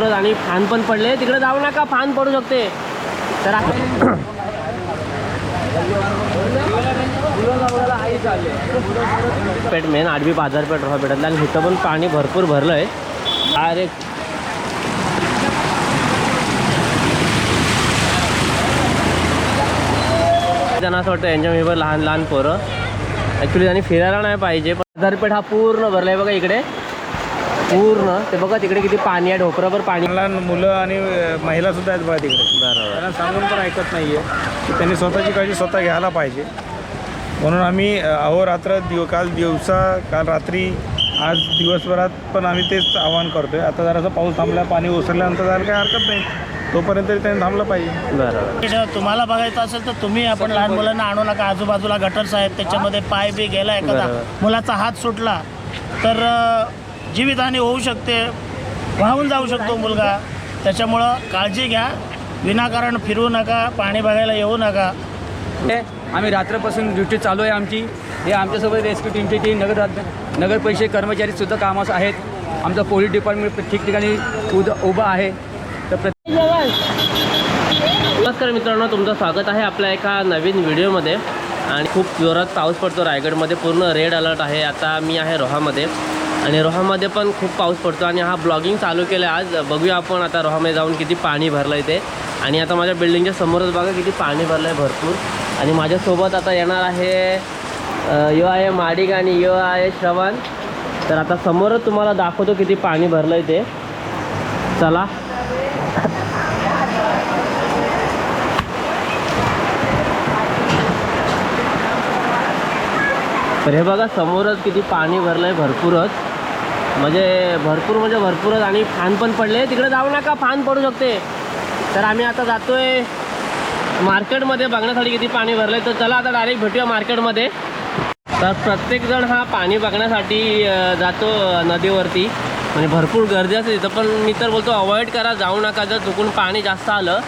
भरपूरच आणि फान पण पडले. तिकडे जाऊ नका, फान पडू शकते. तर पेठ मेन आडवी बाजारपेठ रोहापेठातला आणि इथं पण पाणी भरपूर भरलं आहे. अरे त्यांना असं वाटतं यांच्या लहान लहान पोरं ॲक्च्युली त्यांनी फिरायला नाही पाहिजे. पण बाजारपेठ हा पूर्ण भरला आहे बघा इकडे पूर्ण. ते बघा तिकडे किती पाणी आहे, ढोपराभर पाणी. लहान मुलं आणि महिला सुद्धा आहेत बघा तिकडे. बरोबर. त्यांना सांगून पण ऐकत नाही आहे. त्यांनी स्वतःची काळजी स्वतः घ्यायला पाहिजे. म्हणून आम्ही अहोरात्र काल दिवसा काल रात्री आज दिवसभरात पण आम्ही तेच आवाहन करतोय. आता जरासा पाऊस थांबला, पाणी ओसरल्यानंतर जायला काही हरकत नाही. तोपर्यंत त्यांनी थांबलं पाहिजे. बरोबर. तुम्हाला बघायचं असेल तर तुम्ही आपण लहान मुलांना आणू नका. आजूबाजूला गटर्स आहेत, त्याच्यामध्ये पाय बी गेला, एखादा मुलाचा हात सुटला तर जीवितहानी होऊ शकते, वाहून जाऊ शकतो मुलगा. त्याच्यामुळं काळजी घ्या. विनाकारण फिरू नका, पाणी बघायला येऊ नका. आम्ही रात्रपासून ड्युटी चालू आहे आमची. हे आमच्यासोबत रेस्क्यू टीमची टीम नगर परिषद कर्मचारीसुद्धा कामास आहेत. आमचं पोलीस डिपार्टमेंट ठिकठिकाणी उभं आहे. तर नमस्कार मित्रांनो, तुमचं स्वागत आहे आपल्या एका नवीन व्हिडिओमध्ये. आणि खूप जोरात पाऊस पडतो रायगडमध्ये, पूर्ण रेड अलर्ट आहे. आता मी आहे रोहामध्ये आणि रोहामध्ये पण खूप पाऊस पडतो आणि हा ब्लॉगिंग चालू केलं आहे आज. बघूया आपण आता रोहामध्ये जाऊन किती पाणी भरलं आहे ते. आणि आता माझ्या बिल्डिंगच्या समोरच बघा किती पाणी भरलं आहे भरपूर. आणि माझ्यासोबत आता येणार आहे यो आहे माडिक आणि यो आहे श्रवण. तर आता समोरच तुम्हाला दाखवतो किती पाणी भरलं आहे ते. चला. तर हे बघा समोरच किती पाणी भरलं आहे भरपूरच, म्हणजे भरपूरच. आणि फान पण पडले. तिकडे जाऊ नका, फान पडू शकते. तर आम्ही आता जातोय मार्केटमध्ये बघण्यासाठी किती पाणी भरलं आहे. तर चला आता डायरेक्ट भेटूया मार्केटमध्ये. तर प्रत्येकजण हा पाणी बघण्यासाठी जातो नदीवरती. म्हणजे भरपूर गर्दी असते तिथं, पण मी तर बोलतो अवॉइड करा, जाऊ नका. जर चुकून पाणी जास्त आलं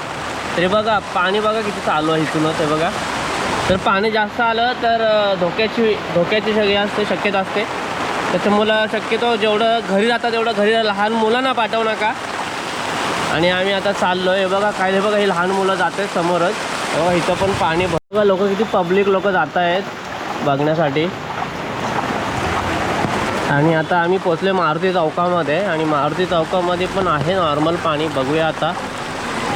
तरी बघा पाणी बघा किती चालू आहे इथूनच. हे बघा, तर पाणी जास्त आलं तर धोक्याची सगळी असते, शक्यता असते. त्याच्यामुळं शक्यतो जेवढं घरी राहतात तेवढं घरी लहान मुलांना पाठवू नका. आणि आम्ही आता चाललो आहे. बघा काय हे बघा, हे लहान मुलं जात आहेत समोरच. बघा इथं पण पाणी बघा, लोक किती पब्लिक लोक जात आहेत बघण्यासाठी. आणि आता आम्ही पोचले मारुती चौकामध्ये. आणि मारुती चौकामध्ये पण आहे नॉर्मल पाणी. बघूया आता,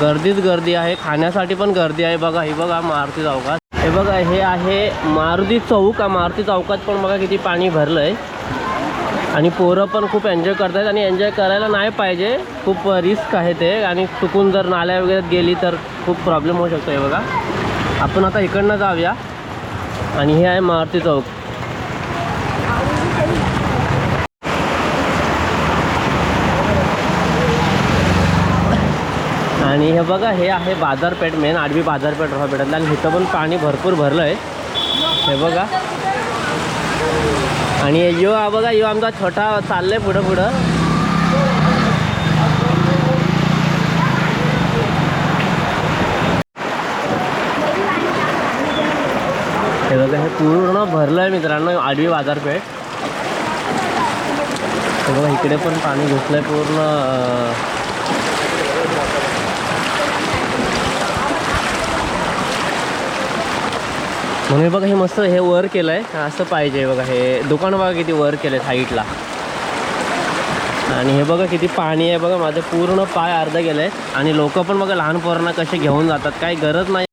गर्दीच गर्दी आहे, खाण्यासाठी पण गर्दी आहे. बघा ही बघा मारुती चौकात. हे बघा हे आहे मारुती चौक. मारुती चौकात पण बघा किती पाणी भरलं आहे. आणि पोरं पण खूप एन्जॉय करत आहेत. आणि एन्जॉय करायला नाही पाहिजे, खूप रिस्क आहे ते. आणि चुकून जर नाल्या वगैरे गेली तर खूप प्रॉब्लेम होऊ शकतो. हे बघा, आपण आता इकडनं जाऊया. आणि हे आहे मारुती चौक. आणि हे बघा हे आहे बाजारपेठ, मेन आडवी बाजारपेठ रोहापेठातला. आणि इथं पण पाणी भरपूर भरलं आहे. हे बघा. आणि यो बघा, यो आमचा छोटा चाललंय पुढं. हे बघा हे पूर्ण भरलं आहे मित्रांनो आडवी बाजारपेठ. हे बघा इकडे पण पाणी घुसलं आहे पूर्ण. म्हणून बघा हे मस्त हे वर केलं आहे, असं पाहिजे. बघा हे दुकान बघा किती वर केलं आहे साईडला. आणि हे बघा किती पाणी आहे. बघा माझं पूर्ण पाय अर्ध गेलं आहे. आणि लोक पण बघा लहान पोरांना कसे घेऊन जातात, काही गरज नाही.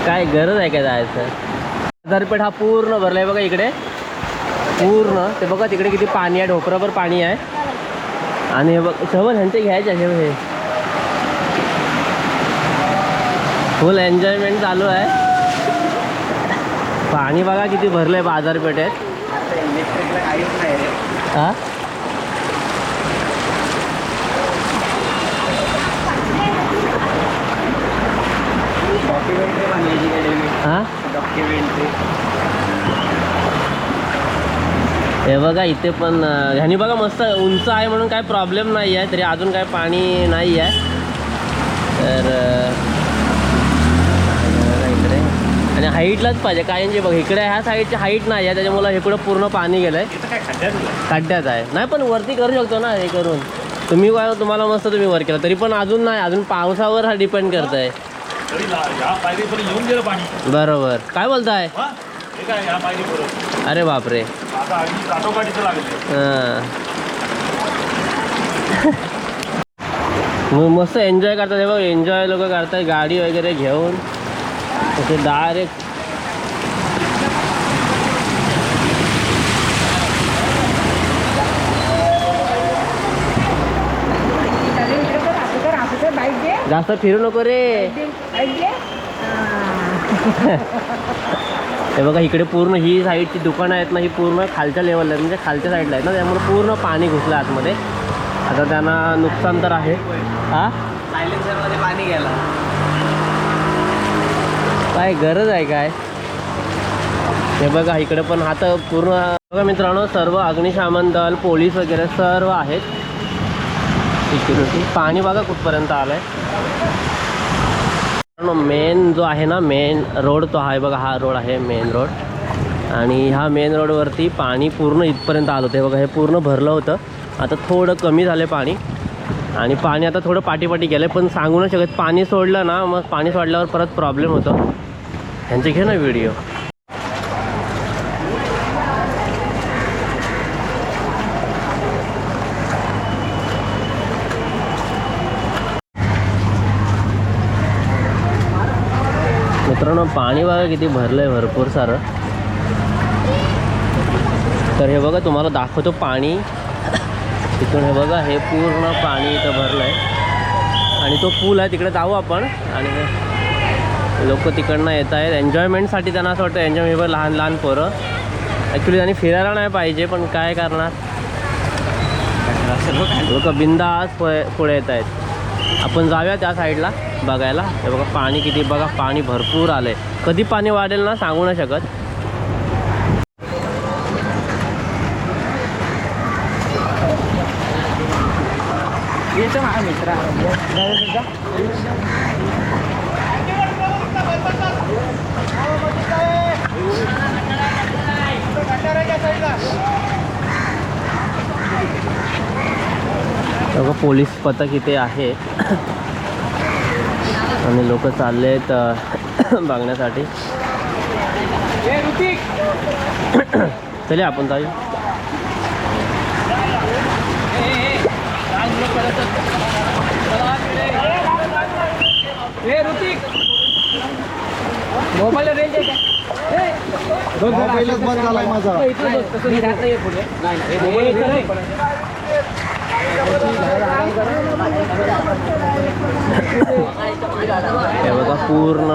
काय गरज आहे काय जायचं. बाजारपेठ हा पूर्ण भरला आहे बघा इकडे पूर्ण. ते बघा तिकडे किती पाणी आहे, ढोपराभर पाणी आहे. आणि हे बघ सर्व ह्यांचे घ्यायचे आहे. हे फुल एन्जॉयमेंट चालू आहे. पाणी बघा किती भरलं आहे बाजारपेठेत. हां हां हे बघा इथे पण ह्यानी बघा मस्त उंच आहे म्हणून काय प्रॉब्लेम नाही आहे. तरी अजून काय पाणी नाही आहे. तर इकडे आणि आणि हाईटलाच पाहिजे काहींची बघ इकडे ह्या साईडची हाईट नाही आहे त्याच्यामुळे हे पुढे पूर्ण पाणी गेलंय खड्ड्यात आहे नाही पण वरती करू शकतो ना हे करून तुम्ही काय तुम्हाला मस्त तुम्ही वर केलं तरी पण अजून नाही अजून पावसावर हा डिपेंड करत आहे बरोबर काय बोलताय अरे बापरे मस्त एन्जॉय करतात हे बघ एन्जॉय लोक करतात गाडी वगैरे घेऊन असे डायरेक्ट जास्त फिरू नको रे हे बघा इकडे पूर्ण ही साईडची दुकानं आहेत ना ही पूर्ण खालच्या लेवलला आहेत म्हणजे खालच्या साईडला आहेत ना त्यामुळे पूर्ण पाणी घुसलं आतमध्ये आता त्यांना नुकसान तर आहे हा सायलेन्सरमध्ये पाणी गेला काय गरज आहे काय हे बघा इकडे पण आता पूर्ण बघा मित्रांनो सर्व अग्निशमन दल पोलीस वगैरे सर्व आहेत सिक्युरिटी पाणी बघा कुठपर्यंत आलंय मेन जो आहे ना मेन रोड तो आहे बघा हा रोड आहे मेन रोड आणि ह्या मेन रोडवरती पाणी पूर्ण इथपर्यंत आलं होतं बघा हे पूर्ण भरलं होतं आता थोडं कमी झालं पाणी आणि पाणी आता थोडं पाठीपाठी गेलं पण सांगू नाही शकत पाणी सोडलं ना मग पाणी सोडल्यावर परत प्रॉब्लेम होतो ह्यांचे घे ना व्हिडिओ मित्रांनो पाणी बघा किती भरलं आहे भरपूर सारं तर हे बघा तुम्हाला दाखवतो पाणी तिथून हे बघा हे पूर्ण पाणी इथं भरलं आहे आणि तो पूल आहे तिकडे जाऊ आपण आणि लोक तिकडनं येत आहेत एन्जॉयमेंटसाठी त्यांना असं वाटतं एन्जॉय हे बघ लहान लहान पोरं ॲक्च्युली त्यांनी फिरायला नाही पाहिजे पण काय करणार लोक बिंदास पुढे येत आहेत आपण जाऊया त्या साईडला बघायला हे बघा पाणी किती बघा पाणी भरपूर आलं आहे कधी पाणी वाढेल ना सांगू नाही शकत येतो माझा मित्र बघा पोलीस पथक इथे आहे आणि लोक चालले आहेत बघण्यासाठी चले आपण जाऊ मोबाईल रेंज आहे मोबाईलच बंद झालाय माझा हे बघा पूर्ण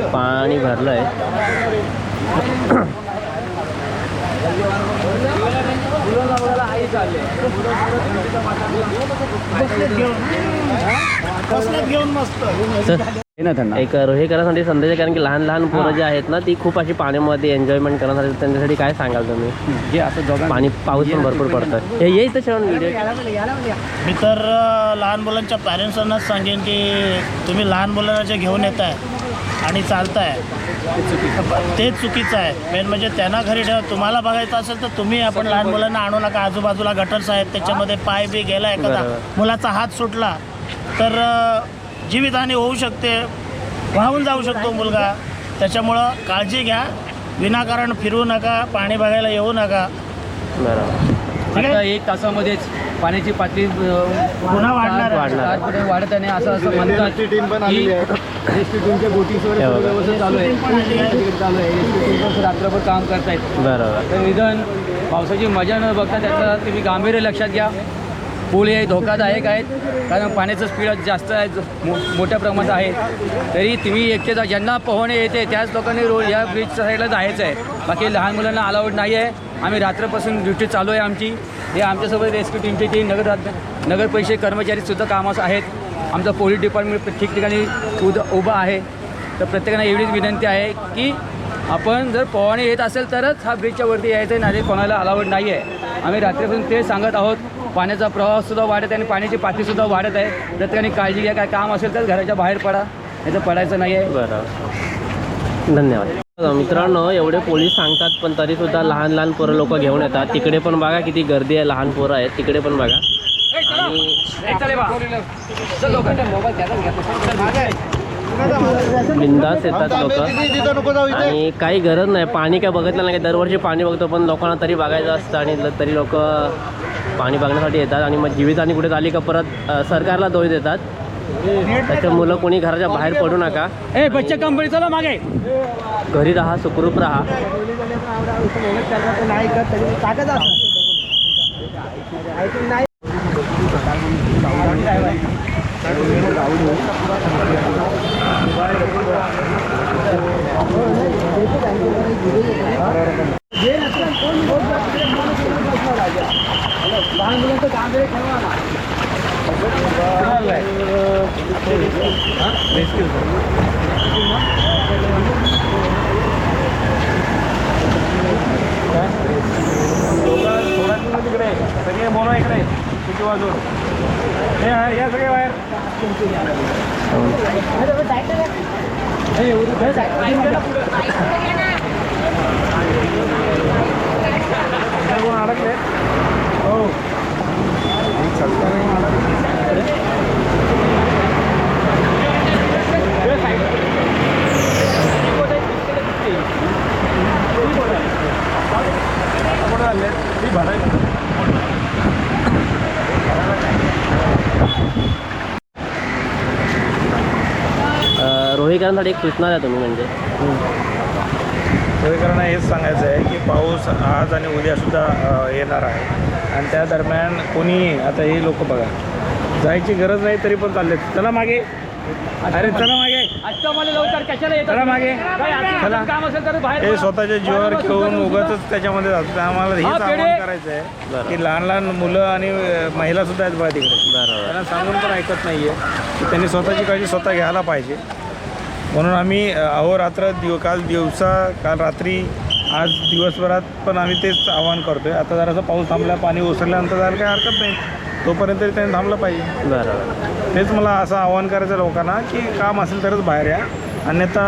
पाणी भरलं आहे घेऊन मस्त एक हे करण्यासाठी संदेश आहे कारण की लहान लहान पोरं जे आहेत ना ती खूप अशी पाण्यामध्ये एन्जॉयमेंट करण्यासाठी त्यांच्यासाठी काय सांगाल तुम्ही जे असं दोघांना पाणी पाऊस पण भरपूर पडतं हे येईल तर व्हिडिओ मी तर लहान मुलांच्या पॅरेंट्सांनाच सांगेन की तुम्ही लहान मुलांना जे घेऊन येत आहे आणि चालताय ते चुकीचं आहे मेन म्हणजे त्यांना घरी ठेवा तुम्हाला बघायचं असेल तर तुम्ही आपण लहान मुलांना आणू नका आजूबाजूला गटर्स आहेत त्याच्यामध्ये पाय बी गेला एखादा मुलाचा हात सुटला तर जीवितहानी होऊ शकते वाहून जाऊ शकतो मुलगा त्याच्यामुळं काळजी घ्या विनाकारण फिरू नका पाणी बघायला येऊ नका बरोबर आता 1 तासामध्येच पाण्याची पातळी पुन्हा वाढणार वाढत आहे असं म्हणतात की रेस्क्यू टीमच्या बोटिंगवर व्यवस्था चालू आहे रात्रभर काम करतायत बरोबर तर निदान पावसाची मजा न बघता त्याचा तुम्ही गांभीर्य लक्षात घ्या पूल हे धोकादायक आहेत कारण पाण्याचं स्पीड जास्त आहे मोठ्या प्रमाणात आहे तरी तुम्ही एकटे जा ज्यांना पोहणे येते त्याच लोकांनी रोड या ब्रिजच्या साईडला जायचं आहे बाकी लहान मुलांना अलाउड नाही आहे आम्ही रात्रपासून ड्युटी चालू आहे आमची हे आमच्यासोबत रेस्क्यू टीमची टीम नगर परिषद कर्मचारीसुद्धा कामास आहेत आमचं पोलीस डिपार्टमेंट ठिकठिकाणी उभं आहे तर प्रत्येकाने एवढीच विनंती आहे की आपण जर पोहणे येत असेल तरच हा ब्रिजच्या वरती यायचं आहे नाही कोणाला अलाउड नाही आहे आम्ही रात्रीपासून ते सांगत आहोत पाण्याचा प्रवाहसुद्धा वाढत आहे आणि पाण्याची पातळीसुद्धा वाढत आहे प्रत्येकाने काळजी घ्या काय काम असेल तर घराच्या बाहेर पडा नाही तर पडायचं नाही आहे बरोबर धन्यवाद. मित्रांनो, एवढे पोलीस सांगतात पण तरीसुद्धा लहान लहान पोरं लोक घेऊन येतात. तिकडे पण बघा किती गर्दी आहे, लहान पोरं आहेत तिकडे पण बघा. आणि बिंदास येतात लोक आणि काही गरज नाही. पाणी काय बघितलं नाही, दरवर्षी पाणी बघतो पण लोकांना तरी बघायचं असतं आणि तरी लोक पाणी बघण्यासाठी येतात. आणि मग जीवितहानी कुठे झाली का परत सरकारला दोष देतात. त्याच्या मुलं कोणी घराच्या बाहेर पडू नका. बच्चे कंपनी चला मागे. घरी राहा, सुखरूप राहा. तिकडे सगळे बोला इकडे किती वाजून हे या सगळे बाहेर. कोण अडकले हो रोहिकरांसाठी एक सूचना द्या तुम्ही. म्हणजे रोहिकरांना हेच सांगायचं आहे की पाऊस आज आणि उद्यासुद्धा येणार आहे आणि त्या दरम्यान कोणी आता हे लोक बघा जायची गरज नाही तरी पण चालले. चला मागे, अरे चला मागे, चला मागे, चला. हे स्वतःच्या जीवावर घेऊन उगाचच त्याच्यामध्ये जातात. आम्हाला हेच आवाहन करायचं आहे की लहान लहान मुलं आणि महिला सुद्धा आहेत बघा तिकडे. त्यांना सांगून पण ऐकत नाही आहे की त्यांनी स्वतःची काळजी स्वतः घ्यायला पाहिजे. म्हणून आम्ही अहोरात्र काल रात्री आज दिवसभरात पण आम्ही तेच आवाहन करतो आहे. आता जरासा पाऊस थांबला, पाणी ओसरल्यानंतर जायला काही हरकत नाही, तोपर्यंत तरी त्यांनी थांबलं पाहिजे. बरोबर. तेच मला असं आवाहन करायचं लोकांना की काम असेल तरच बाहेर या, अन्यथा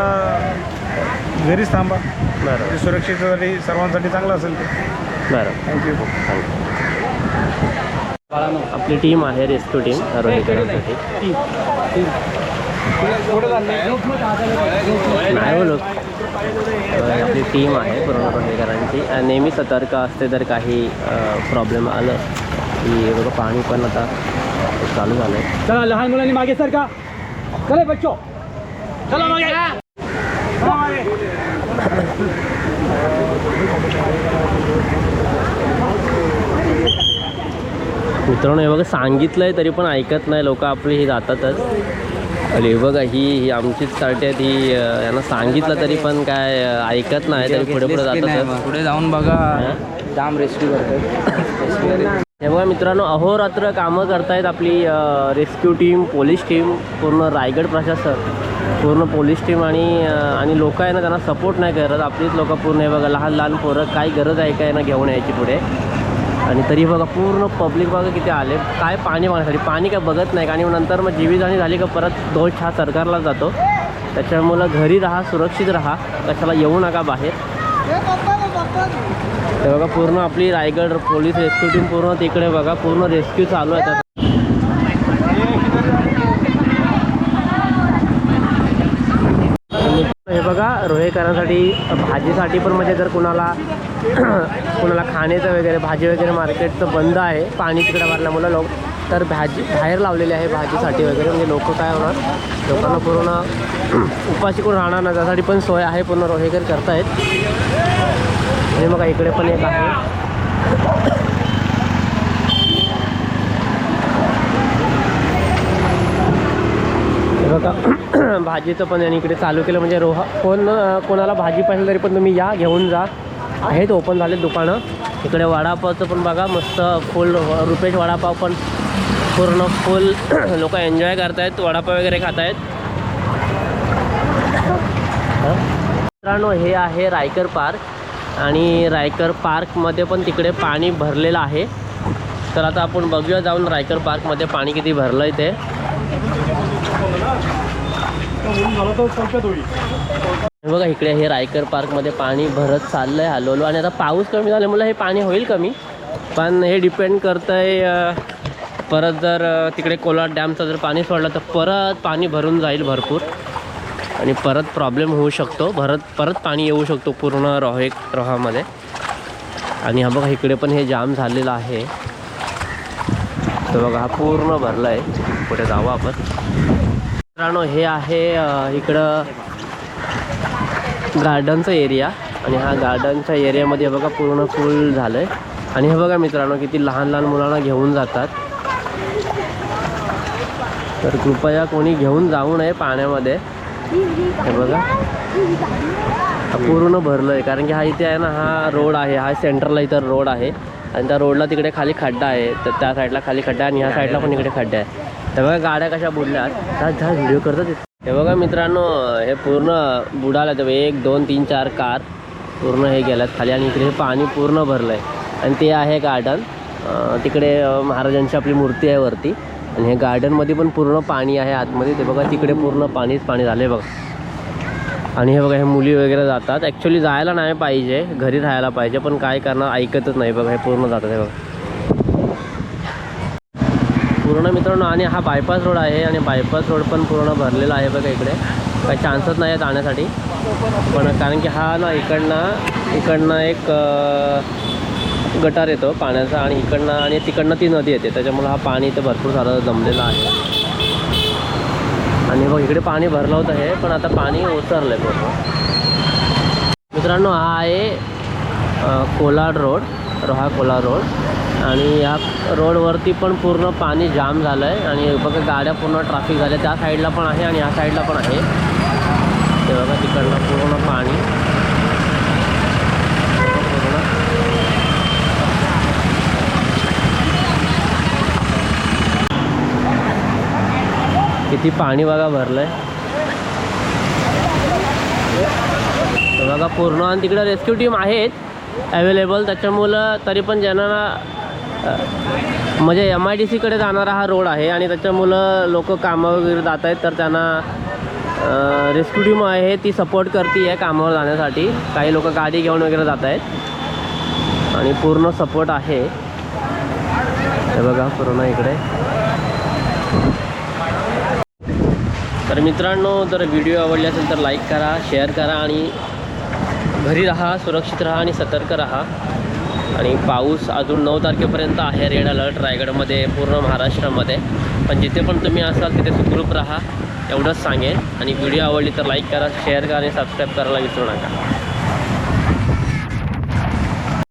घरीच थांबा. बरोबर. सुरक्षेसाठी सर्वांसाठी चांगलं असेल ते. बरं, थँक्यू. आपली टीम आहे, रेस्क्यू टीम रोहिकरांसाठी. नाही बोलू, आपली टीम आहे पूर्ण रोहिकरांची. नेहमी सतर्क असते जर काही प्रॉब्लेम आलं की बघा. पाणी पण आता चालू झालं आहे. चला लहान मुलांनी मागे सर का. चला बच्चो, चला मागे. मित्रांनो, हे बघा सांगितलं आहे तरी पण ऐकत नाही लोक आपली. ही जातातच. अरे बघा ही आमचीच कार्टी आहेत. ही यांना सांगितलं तरी पण काय ऐकत नाही, तरी पुढे पुढे जातात. पुढे जाऊन बघा जाम रेस्क्यू करतात. हे बघा मित्रांनो, अहोरात्र कामं करतायत आपली रेस्क्यू टीम, पोलीस टीम, पूर्ण रायगड प्रशासन, पूर्ण पोलीस टीम आणि लोक आहे ना त्यांना सपोर्ट नाही करत. आपलीच लोक पूर्ण हे बघा लहान लहान पोरं. काय गरज आहे काय ना घेऊन यायची पुढे. आणि तरी बघा पूर्ण पब्लिक बघा किती आले. काय पाणी मागण्यासाठी. पाणी काय बघत नाही. आणि नंतर मग जीवितहानी झाली का परत दोष हा सरकारला जातो. त्याच्यामुळं घरी राहा, सुरक्षित राहा, कशाला येऊ नका बाहेर. ते बघा पूर्ण आपली रायगड पोलीस रेस्क्यू टीम पूर्ण तिकडे बघा पूर्ण रेस्क्यू चालू आहे. हे बघा रोहिकरांसाठी भाजीसाठी पण म्हणजे जर कुणाला खाण्याचं वगैरे भाजी वगैरे मार्केटचं बंद आहे पाणी तिकडे भरल्यामुळं लोक तर भाजी बाहेर लावलेले आहे भाजीसाठी वगैरे. म्हणजे लोक काय होणार, लोकांना पूर्ण उपाशी कोण राहणार ना, त्यासाठी पण सोय आहे पूर्ण रोहिकर करतायत. आणि मग इकडे पण एक आहे. हे बघा भाजीचं पण आणि इकडे चालू केलं. म्हणजे कोणाला भाजी पाहिजे तरी पण तुम्ही या, घेऊन जा. आहेत ओपन झाले दुकानं. इकडे वडापावचं पण बघा मस्त फुल रुपेश वडापाव पण पूर्ण फुल लोक एन्जॉय करतायत, वडापाव वगैरे खात आहेत. मित्रांनो, हे आहे रायकर पार्क आणि रायकर पार्कमध्ये पण तिकडे पाणी भरलेलं आहे. तर आता आपण बघूया जाऊन रायकर पार्कमध्ये पाणी किती भरलं आहे ते. हे बघा इकडे हे रायकर पार्कमध्ये पाणी भरत चाललं आहे हळूहळू. आणि आता पाऊस कमी झाल्यामुळे हे पाणी होईल कमी, पण हे डिपेंड करतं आहे परत जर तिकडे कोलाड डॅमचं जर पाणी सोडलं तर परत पाणी भरून जाईल भरपूर आणि परत प्रॉब्लेम होऊ शकतो. परत पाणी येऊ शकतो पूर्ण रोहामध्ये. आणि हा बघा इकडे पण हे जाम झालेलं आहे. तर बघा हा पूर्ण भरला आहे. पुढे जावं आपण. मित्रांनो हे आहे इकडं गार्डनचा एरिया आणि हा गार्डनच्या एरियामध्ये बघा पूर्ण फुल झालं आहे. आणि हे बघा मित्रांनो किती लहान लहान मुलांना घेऊन जातात. तर कृपया कोणी घेऊन जाऊ नये पाण्यामध्ये. हे बघा पूर्ण भरलं आहे कारण की हा इथे आहे ना, हा रोड आहे, हा सेंटरला इथं रोड आहे आणि त्या रोडला तिकडे खाली खड्डा आहे. तर त्या साईडला खाली खड्डा आहे आणि ह्या साईडला पण इकडे खड्डा आहे. तर बघा गाड्या कशा बुडल्यात, त्या व्हिडिओ करतात. हे बघा मित्रांनो हे पूर्ण बुडालं. तर 1 2 3 4 कार पूर्ण हे गेल्यात खाली आणि इकडे हे पाणी पूर्ण भरलं आहे. आणि ते आहे गार्डन. तिकडे महाराजांची आपली मूर्ती आहे वरती आणि हे गार्डनमध्ये पण पूर्ण पाणी आहे आतमध्ये. ते बघा तिकडे पूर्ण पाणीच पाणी झालं आहे बघा. आणि हे बघा हे मुली वगैरे जातात. ॲक्च्युली जायला नाही पाहिजे, घरी राहायला पाहिजे, पण काय करणार, ऐकतच नाही. बघा हे पूर्ण जातात हे बघा पूर्ण मित्रांनो. आणि हा बायपास रोड आहे आणि बायपास रोड पण पूर्ण भरलेला आहे बघा. इकडे काही चान्सच नाही आहे जाण्यासाठी, पण कारण की हा ना इकडनं एक गटार येतो पाण्याचा आणि इकडनं आणि तिकडनं ती नदी येते. त्याच्यामुळे हा पाणी इथं भरपूर सारं जमलेलं आहे. आणि बघ इकडे पाणी भरलं होतं हे, पण आता पाणी ओसरलं आहे पूर्ण. मित्रांनो हा आहे कोलाड रोड, रोहा कोलाड रोड. आणि या रोडवरती पण पूर्ण पाणी जाम झालं आहे आणि बघा गाड्या पूर्ण ट्रॅफिक झाल्या. त्या साईडला पण आहे आणि ह्या साईडला पण आहे. ते बघा तिकडनं पूर्ण पाणी किती पाणी बघा भरलं आहे बघा पूर्ण. आणि तिकडं रेस्क्यू टीम आहेत ॲवेलेबल. त्याच्यामुळं तरी पण ज्यांना म्हणजे MIDCकडे जाणारा हा रोड आहे आणि त्याच्यामुळं लोक कामं वगैरे जात आहेत. तर त्यांना रेस्क्यू टीम आहे ती सपोर्ट करते आहे कामावर जाण्यासाठी. काही लोक गाडी घेऊन वगैरे जात आहेत आणि पूर्ण सपोर्ट आहे. हे बघा पूर्ण इकडे. तर मित्रांनो जर व्हिडिओ आवडले असेल तर लाईक करा, शेअर करा आणि घरी राहा, सुरक्षित राहा आणि सतर्क राहा. आणि पाऊस अजून 9 तारखेपर्यंत आहे रेड अलर्ट रायगडमध्ये, पूर्ण महाराष्ट्रामध्ये. पण जिथे पण तुम्ही असाल तिथे सुखरूप राहा एवढंच सांगेन. आणि व्हिडिओ आवडली तर लाईक करा, शेअर करा आणि सबस्क्राईब करायला विसरू नका.